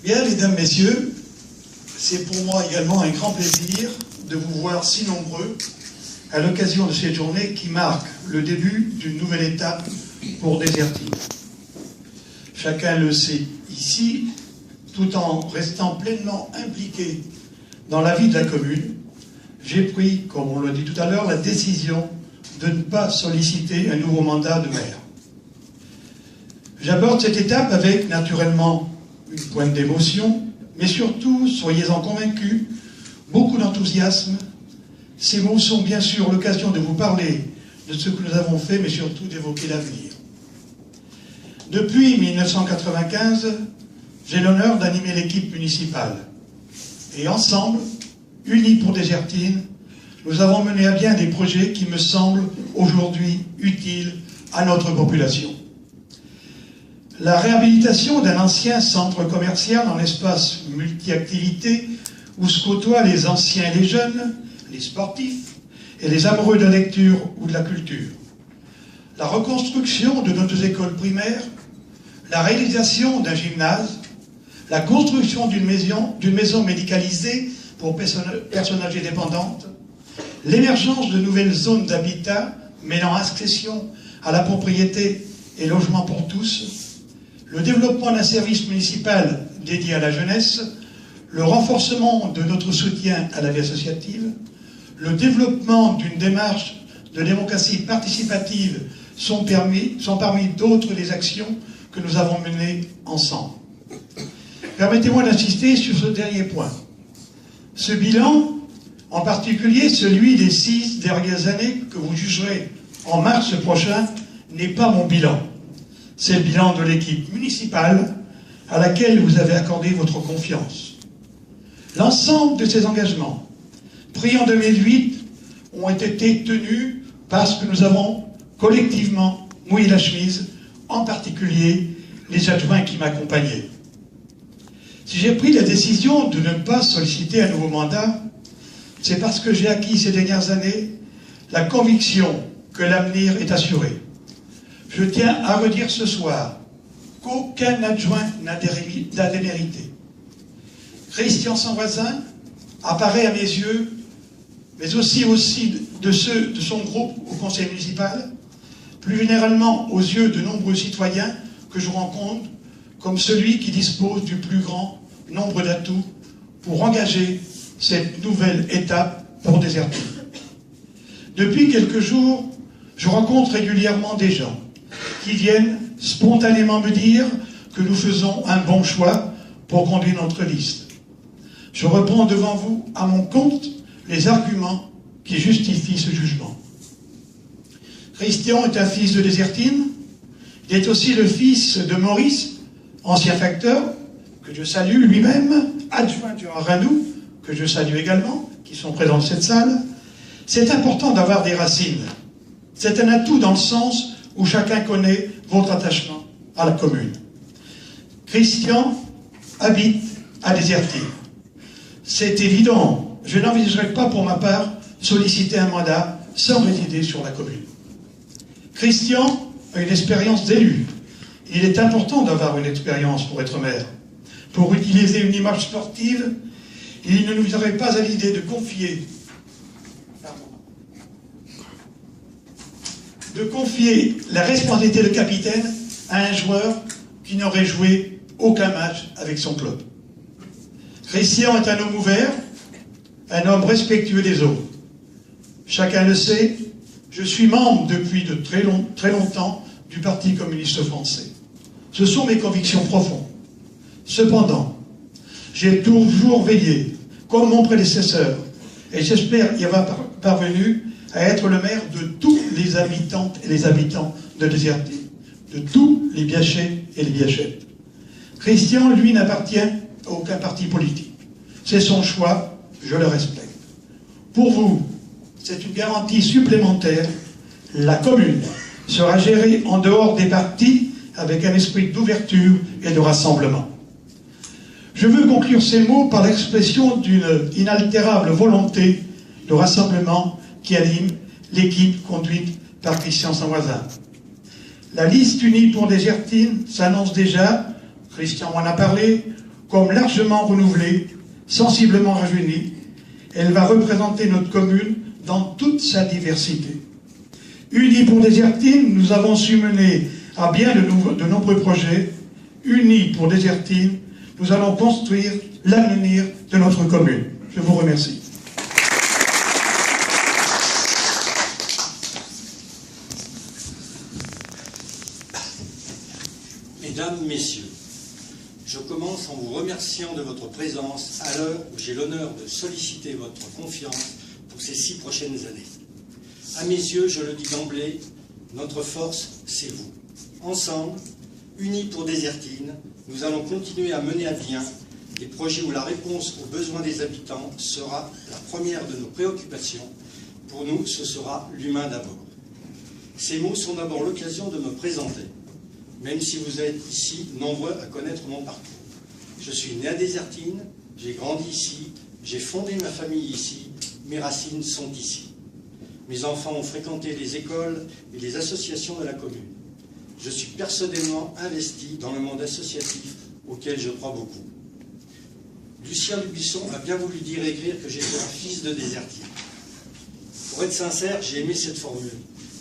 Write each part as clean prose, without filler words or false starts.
Bien, mesdames, messieurs, c'est pour moi également un grand plaisir de vous voir si nombreux à l'occasion de cette journée qui marque le début d'une nouvelle étape pour Désertine. Chacun le sait ici, tout en restant pleinement impliqué dans la vie de la commune, j'ai pris, comme on l'a dit tout à l'heure, la décision de ne pas solliciter un nouveau mandat de maire. J'aborde cette étape avec, naturellement, une pointe d'émotion, mais surtout, soyez-en convaincus, beaucoup d'enthousiasme. Ces mots sont bien sûr l'occasion de vous parler de ce que nous avons fait, mais surtout d'évoquer l'avenir. Depuis 1995, j'ai l'honneur d'animer l'équipe municipale. Et ensemble, unis pour Désertine, nous avons mené à bien des projets qui me semblent aujourd'hui utiles à notre population. La réhabilitation d'un ancien centre commercial en espace multi-activités où se côtoient les anciens et les jeunes, les sportifs et les amoureux de la lecture ou de la culture. La reconstruction de nos 2 écoles primaires, la réalisation d'un gymnase, la construction d'une maison médicalisée pour personnes âgées dépendantes, l'émergence de nouvelles zones d'habitat mêlant accession à la propriété et logement pour tous, le développement d'un service municipal dédié à la jeunesse, le renforcement de notre soutien à la vie associative, le développement d'une démarche de démocratie participative sont parmi d'autres des actions que nous avons menées ensemble. Permettez-moi d'insister sur ce dernier point. Ce bilan, en particulier celui des 6 dernières années que vous jugerez en mars prochain, n'est pas mon bilan. C'est le bilan de l'équipe municipale à laquelle vous avez accordé votre confiance. L'ensemble de ces engagements, pris en 2008, ont été tenus parce que nous avons collectivement mouillé la chemise, en particulier les adjoints qui m'accompagnaient. Si j'ai pris la décision de ne pas solliciter un nouveau mandat, c'est parce que j'ai acquis ces dernières années la conviction que l'avenir est assuré. Je tiens à redire ce soir qu'aucun adjoint n'a démérité. Christian Sanvoisin apparaît à mes yeux, mais aussi de ceux de son groupe au conseil municipal, plus généralement aux yeux de nombreux citoyens que je rencontre, comme celui qui dispose du plus grand nombre d'atouts pour engager cette nouvelle étape pour Désertine. Depuis quelques jours, je rencontre régulièrement des gens qui viennent spontanément me dire que nous faisons un bon choix pour conduire notre liste. Je reprends devant vous à mon compte les arguments qui justifient ce jugement. Christian est un fils de Désertine. Il est aussi le fils de Maurice, ancien facteur, que je salue lui-même, adjoint du Ranou, que je salue également, qui sont présents dans cette salle. C'est important d'avoir des racines. C'est un atout dans le sens où chacun connaît votre attachement à la commune. Christian habite à Désertine. C'est évident, je n'envisagerai pas pour ma part solliciter un mandat sans résider sur la commune. Christian a une expérience d'élu. Il est important d'avoir une expérience pour être maire. Pour utiliser une image sportive, il ne nous aurait pas à l'idée de confier la responsabilité de capitaine à un joueur qui n'aurait joué aucun match avec son club. Christian est un homme ouvert, un homme respectueux des autres. Chacun le sait, je suis membre depuis de très longtemps du Parti communiste français. Ce sont mes convictions profondes. Cependant, j'ai toujours veillé, comme mon prédécesseur, et j'espère y avoir parvenu, à être le maire de tous les habitantes et les habitants de Désertine, de tous les Biachets et les Biachettes. Christian, lui, n'appartient à aucun parti politique. C'est son choix, je le respecte. Pour vous, c'est une garantie supplémentaire. La commune sera gérée en dehors des partis avec un esprit d'ouverture et de rassemblement. Je veux conclure ces mots par l'expression d'une inaltérable volonté de rassemblement qui anime l'équipe conduite par Christian Sanvoisin. La liste unie pour Désertine s'annonce déjà, Christian m'en a parlé, comme largement renouvelée, sensiblement rajeunie, elle va représenter notre commune dans toute sa diversité. Unis pour Désertine, nous avons su mener à bien de nombreux projets. Unis pour Désertine, nous allons construire l'avenir de notre commune. Je vous remercie. Mesdames, Messieurs, je commence en vous remerciant de votre présence à l'heure où j'ai l'honneur de solliciter votre confiance pour ces 6 prochaines années. À mes yeux, je le dis d'emblée, notre force, c'est vous. Ensemble, unis pour Désertine, nous allons continuer à mener à bien des projets où la réponse aux besoins des habitants sera la première de nos préoccupations. Pour nous, ce sera l'humain d'abord. Ces mots sont d'abord l'occasion de me présenter, même si vous êtes ici nombreux à connaître mon parcours. Je suis né à Désertine, j'ai grandi ici, j'ai fondé ma famille ici, mes racines sont ici. Mes enfants ont fréquenté les écoles et les associations de la commune. Je suis personnellement investi dans le monde associatif auquel je crois beaucoup. Lucien Dubuisson a bien voulu dire et écrire que j'étais un fils de Désertine. Pour être sincère, j'ai aimé cette formule.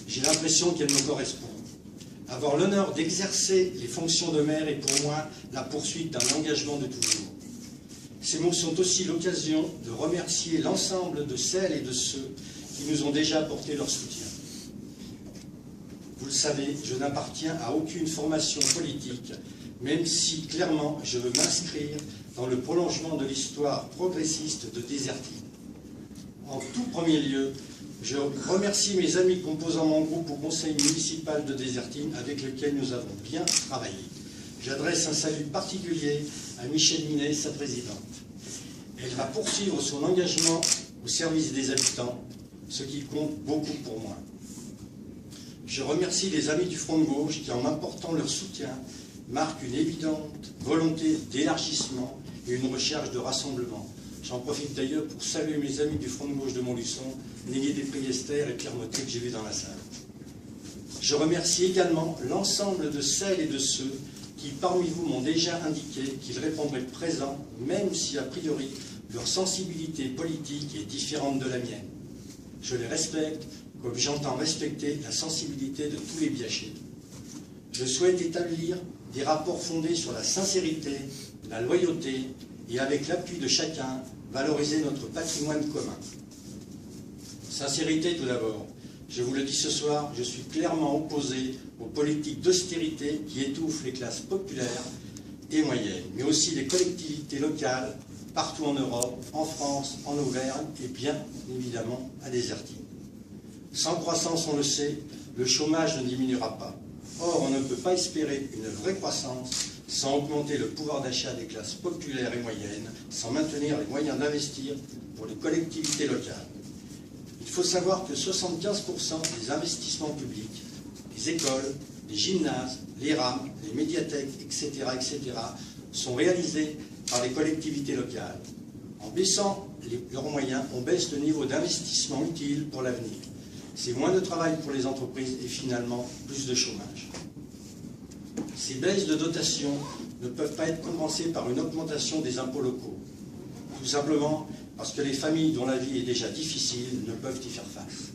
J'ai l'impression qu'elle me correspond. Avoir l'honneur d'exercer les fonctions de maire est pour moi la poursuite d'un engagement de toujours. Ces mots sont aussi l'occasion de remercier l'ensemble de celles et de ceux qui nous ont déjà apporté leur soutien. Vous le savez, je n'appartiens à aucune formation politique, même si clairement je veux m'inscrire dans le prolongement de l'histoire progressiste de Désertine. En tout premier lieu, je remercie mes amis composant mon groupe au conseil municipal de Désertine avec lequel nous avons bien travaillé. J'adresse un salut particulier à Michèle Minet, sa présidente. Elle va poursuivre son engagement au service des habitants, ce qui compte beaucoup pour moi. Je remercie les amis du Front de Gauche qui, en m'apportant leur soutien, marquent une évidente volonté d'élargissement et une recherche de rassemblement. J'en profite d'ailleurs pour saluer mes amis du Front de Gauche de Montluçon, Négué des Priestères et Pierre Mottet que j'ai vu dans la salle. Je remercie également l'ensemble de celles et de ceux qui, parmi vous, m'ont déjà indiqué qu'ils répondraient présents, même si, a priori, leur sensibilité politique est différente de la mienne. Je les respecte, comme j'entends respecter la sensibilité de tous les Biachais. Je souhaite établir des rapports fondés sur la sincérité, la loyauté et, avec l'appui de chacun, valoriser notre patrimoine commun. Sincérité tout d'abord. Je vous le dis ce soir, je suis clairement opposé aux politiques d'austérité qui étouffent les classes populaires et moyennes, mais aussi les collectivités locales, partout en Europe, en France, en Auvergne et bien évidemment à Désertine. Sans croissance, on le sait, le chômage ne diminuera pas. Or, on ne peut pas espérer une vraie croissance sans augmenter le pouvoir d'achat des classes populaires et moyennes, sans maintenir les moyens d'investir pour les collectivités locales. Il faut savoir que 75% des investissements publics, les écoles, les gymnases, les rames, les médiathèques, etc., sont réalisés par les collectivités locales. En baissant leurs moyens, on baisse le niveau d'investissement utile pour l'avenir. C'est moins de travail pour les entreprises et finalement plus de chômage. Ces baisses de dotation ne peuvent pas être compensées par une augmentation des impôts locaux. Tout simplement parce que les familles dont la vie est déjà difficile ne peuvent y faire face.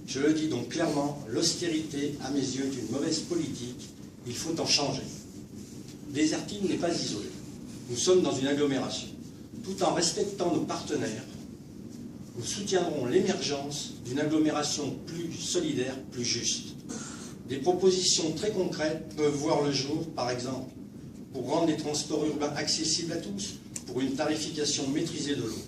Je le dis donc clairement, l'austérité, à mes yeux, est une mauvaise politique. Il faut en changer. Désertine n'est pas isolée. Nous sommes dans une agglomération. Tout en respectant nos partenaires, nous soutiendrons l'émergence d'une agglomération plus solidaire, plus juste. Des propositions très concrètes peuvent voir le jour, par exemple, pour rendre les transports urbains accessibles à tous, pour une tarification maîtrisée de l'eau.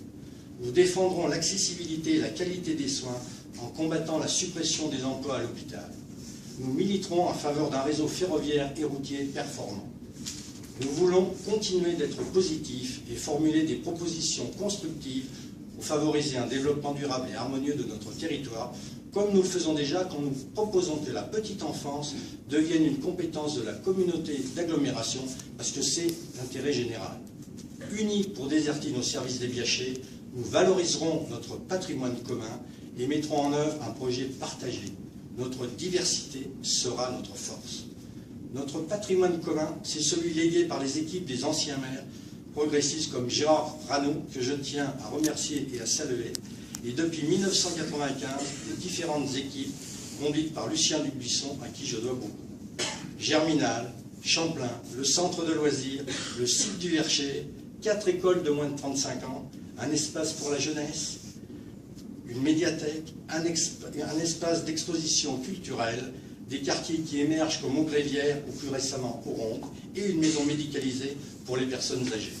Nous défendrons l'accessibilité et la qualité des soins en combattant la suppression des emplois à l'hôpital. Nous militerons en faveur d'un réseau ferroviaire et routier performant. Nous voulons continuer d'être positifs et formuler des propositions constructives pour favoriser un développement durable et harmonieux de notre territoire, comme nous le faisons déjà quand nous proposons que la petite enfance devienne une compétence de la communauté d'agglomération, parce que c'est l'intérêt général. Unis pour Désertine au service des Biachais, nous valoriserons notre patrimoine commun et mettrons en œuvre un projet partagé. Notre diversité sera notre force. Notre patrimoine commun, c'est celui légué par les équipes des anciens maires, progressistes comme Gérard Rano, que je tiens à remercier et à saluer, et depuis 1995, les différentes équipes conduites par Lucien Dubuisson, à qui je dois beaucoup. Germinal, Champlain, le centre de loisirs, le site du Vercher, 4 écoles de moins de 35 ans, un espace pour la jeunesse, une médiathèque, un espace d'exposition culturelle, des quartiers qui émergent comme Augrévière ou plus récemment Oronde, et une maison médicalisée pour les personnes âgées.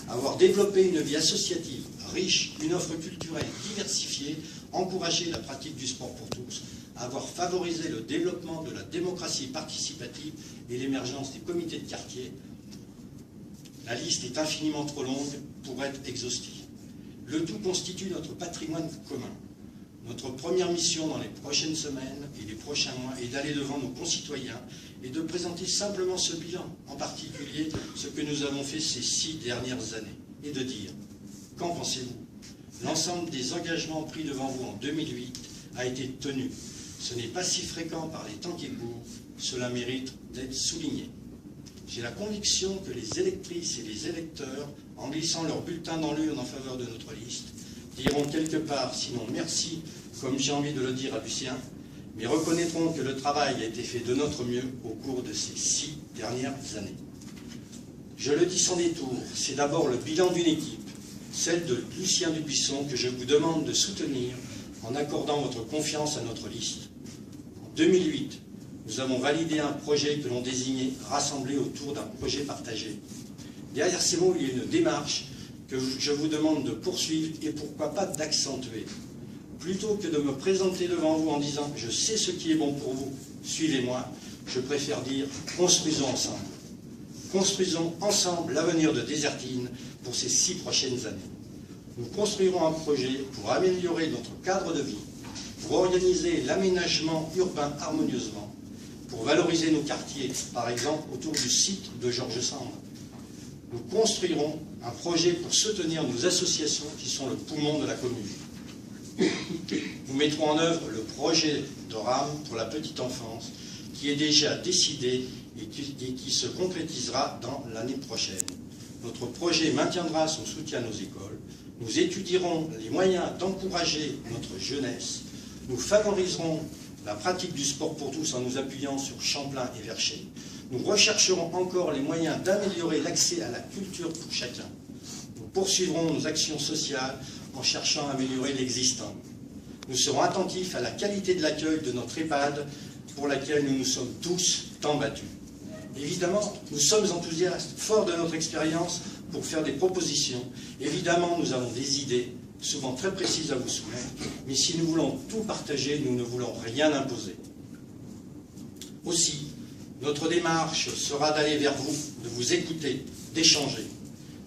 Avoir développé une vie associative riche, une offre culturelle diversifiée, encourager la pratique du sport pour tous, avoir favorisé le développement de la démocratie participative et l'émergence des comités de quartier, la liste est infiniment trop longue pour être exhaustive. Le tout constitue notre patrimoine commun. Notre première mission dans les prochaines semaines et les prochains mois est d'aller devant nos concitoyens et de présenter simplement ce bilan, en particulier ce que nous avons fait ces 6 dernières années, et de dire, qu'en pensez-vous? L'ensemble des engagements pris devant vous en 2008 a été tenu. Ce n'est pas si fréquent par les temps qui courent, cela mérite d'être souligné. J'ai la conviction que les électrices et les électeurs, en glissant leur bulletin dans l'urne en faveur de notre liste, diront quelque part, sinon merci, comme j'ai envie de le dire à Lucien, mais reconnaîtront que le travail a été fait de notre mieux au cours de ces 6 dernières années. Je le dis sans détour, c'est d'abord le bilan d'une équipe, celle de Lucien Dubuisson, que je vous demande de soutenir en accordant votre confiance à notre liste. En 2008, nous avons validé un projet que l'on désignait rassembler autour d'un projet partagé. Derrière ces mots, il y a une démarche que je vous demande de poursuivre et pourquoi pas d'accentuer. Plutôt que de me présenter devant vous en disant « je sais ce qui est bon pour vous, suivez-moi », je préfère dire « construisons ensemble ». Construisons ensemble l'avenir de Désertines pour ces 6 prochaines années. Nous construirons un projet pour améliorer notre cadre de vie, pour organiser l'aménagement urbain harmonieusement, pour valoriser nos quartiers, par exemple autour du site de Georges Sand. Nous construirons un projet pour soutenir nos associations qui sont le poumon de la commune. Nous mettrons en œuvre le projet de RAM pour la petite enfance qui est déjà décidé et qui se concrétisera dans l'année prochaine. Notre projet maintiendra son soutien à nos écoles. Nous étudierons les moyens d'encourager notre jeunesse. Nous favoriserons la pratique du sport pour tous en nous appuyant sur Champlain et Vercher. Nous rechercherons encore les moyens d'améliorer l'accès à la culture pour chacun. Nous poursuivrons nos actions sociales en cherchant à améliorer l'existant. Nous serons attentifs à la qualité de l'accueil de notre EHPAD pour laquelle nous nous sommes tous tant battus. Évidemment, nous sommes enthousiastes, forts de notre expérience pour faire des propositions. Évidemment, nous avons des idées, souvent très précises à vous soumettre, mais si nous voulons tout partager, nous ne voulons rien imposer. Aussi, notre démarche sera d'aller vers vous, de vous écouter, d'échanger.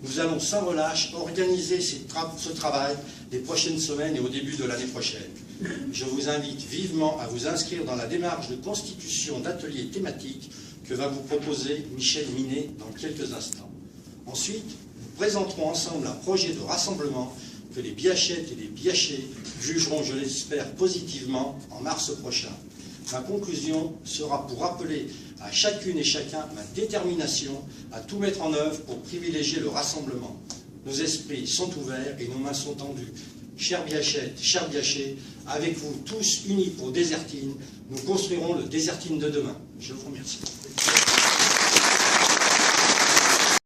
Nous allons sans relâche organiser ce travail les prochaines semaines et au début de l'année prochaine. Je vous invite vivement à vous inscrire dans la démarche de constitution d'ateliers thématiques que va vous proposer Michel Minet dans quelques instants. Ensuite, nous présenterons ensemble un projet de rassemblement que les Biachettes et les Biachets jugeront, je l'espère, positivement en mars prochain. Ma conclusion sera pour rappeler à chacune et chacun ma détermination à tout mettre en œuvre pour privilégier le rassemblement. Nos esprits sont ouverts et nos mains sont tendues. Chers Biachettes, chers Biachets, avec vous tous unis pour Désertines, nous construirons le Désertines de demain. Je vous remercie.